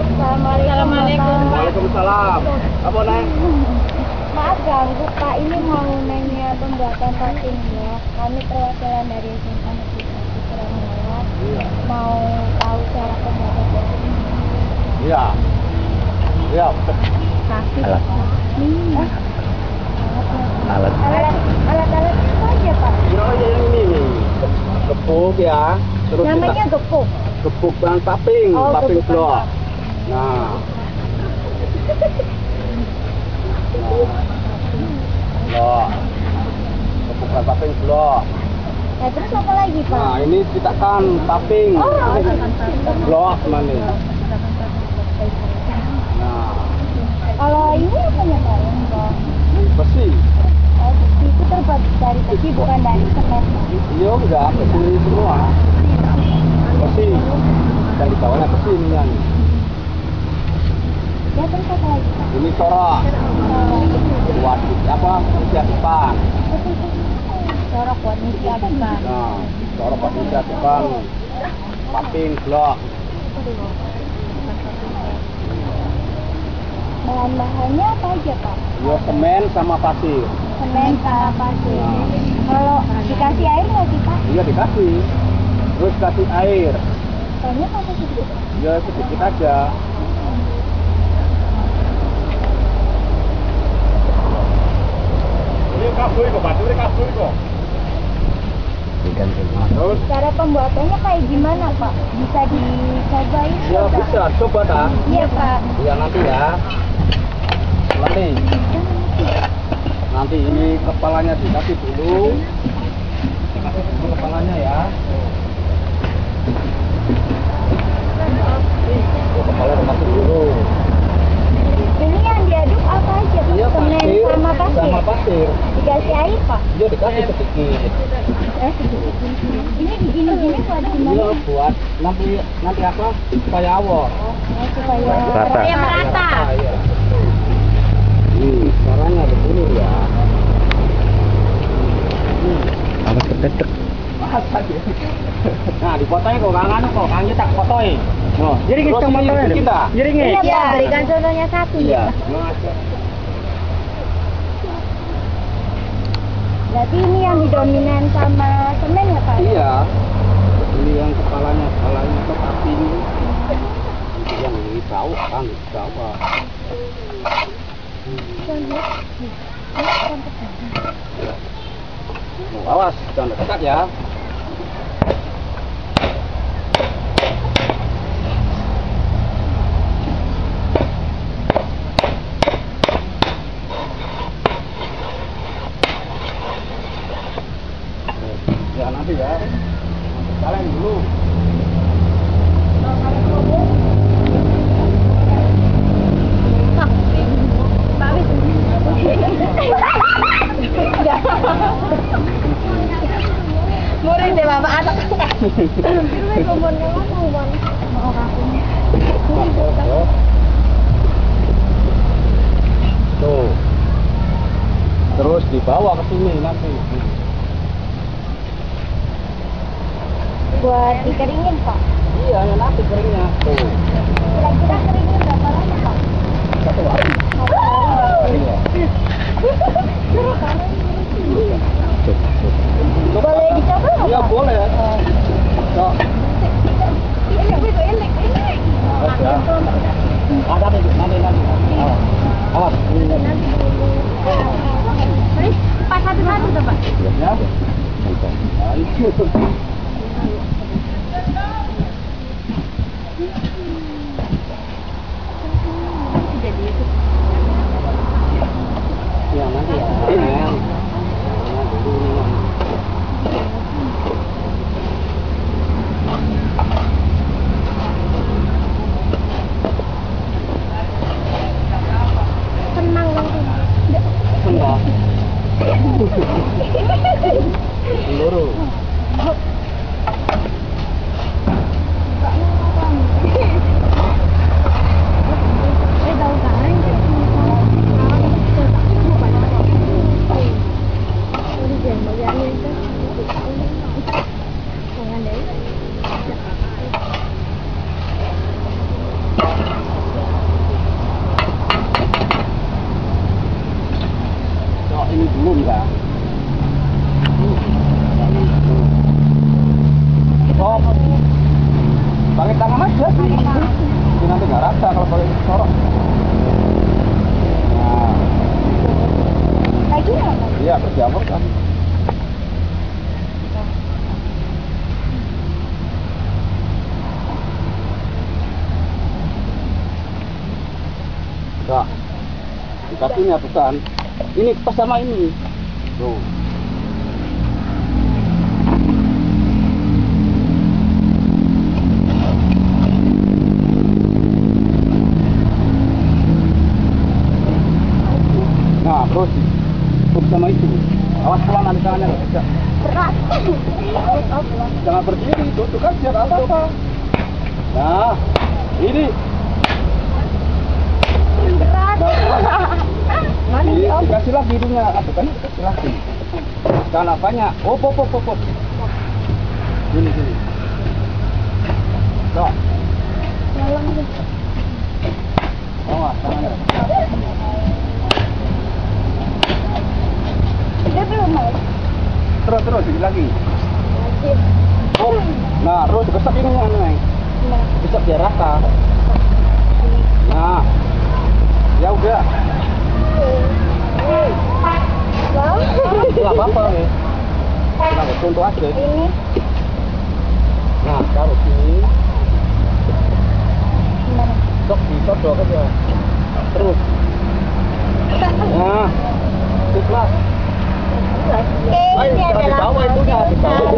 Assalamualaikum. Waalaikumsalam. Apa Neng? Maaf ganggu Pak, ini mau nanya pembuatan patingnya. Kami perwakilan dari SMA Negeri 1 Surabaya. Iya. Mau tahu cara pembuatan patingnya. Iya. Iya. Kasih. Alat. Alat-alatnya apa aja Pak? Ya yang ini nih. Gepuk ya. Terus Namanya gepuk. gepuk bahan paping, Oh, paping gepuk blok. bahan Nah. Blok. Gepuk bahan paping blok. Nah terus apa lagi Pak? Nah, ini kita kan paping. Blok mana? Nah, Kalau ini apanya Pak? besi. Oh, besi itu terbuat dari besi bukan dari semen. Iya enggak, besi semua. Besi. Dan di bawahnya besi ini kan. Ya terus apa lagi Pak? Ini corak. Buat apa? Usia depan. Corok buat ngisi adegan. Nah, corak buat usia depan. Paping blok. Bahan-bahannya apa aja Pak? Ya semen sama pasir. Semen sama pasir. Kalau dikasih air nggak sih Pak? Iya dikasih. Terus kasih air. Banyak apa sedikit? Ya sedikit aja. Ini kabur kok, batu ini kabur kok. Terus? Cara pembuatannya kayak gimana Pak? Bisa dicobain? Ya nggak, Pak? bisa, coba tak? Iya Pak. Ya nanti ya. Nanti ini kepalanya dikasih dulu. Kasih dulu kepalanya ya. Kepala dikasih dulu. Ini yang diaduk apa aja Pak? Iya Semen pasir. sama pasir? Sama pasir. Dikasih air Pak? Iya dikasih sedikit. Sedikit. Ini gini-gini buat Iya gimana? buat nanti apa? Supaya awor. Supaya Rata. supaya merata. Iya. Caranya begini ya. Awas ketetek. Nah, dipotong kok kangen kok, kangen tak potong. Oh, Jadi kita motornya dong. kita. Jiringnya. Iya Pak, berikan contohnya satu Iya. ya. Berarti ini yang didominan sama semen ya Pak? Iya. Ini yang kepalanya ke paping. Yang ini bawah kan, bawah. Awas, jangan dekat ya. Ya nanti ya. Kalian dulu. Murid deh Bapak anak. Tuh. Terus dibawa ke sini nanti. Buat dikeringin Pak. Iya, yang nanti keringnya. Tuh. Kira-kira keringin berapa lama Pak? Satu hari. Iya. Boleh dicoba nggak Iya Pak? boleh. Sok. Awas ya. Ada nanti. Awas. Awas. Pas satu-satu tuh Pak. Ya. Nah, itu. Ya nanti ya. Tenang dong. Enggak. Peluru. Tahu garing. Jangan deh. kakinya bukan. Ini pas sama ini. Tuh. Nah, terus tutup sama itu. Awas pelan nanti tangannya nggak bisa. Berat. Jangan berdiri, tutup aja nggak apa-apa. Nah, ini. Berat. Mana Ini sih Om? dikasih lagi hidungnya, bukan dikasih lagi. Karena banyak. Oh. Sini. Nah, Nyolong deh. awas tangannya. Udah belum Mas? Terus dikit lagi. Lanjut. Oh. Nah, terus besok hidungnya nih. Nah, Besok biar rata. ini. Nah, ya udah. Wow. Nggak apa-apa nih. Kita contoh aja. Ini Nah, taruh sini. gimana? Sok ditodok aja. Terus. Nah, terus mas. Ayo, Ini jangan adalah dibawa itunya, dibawa.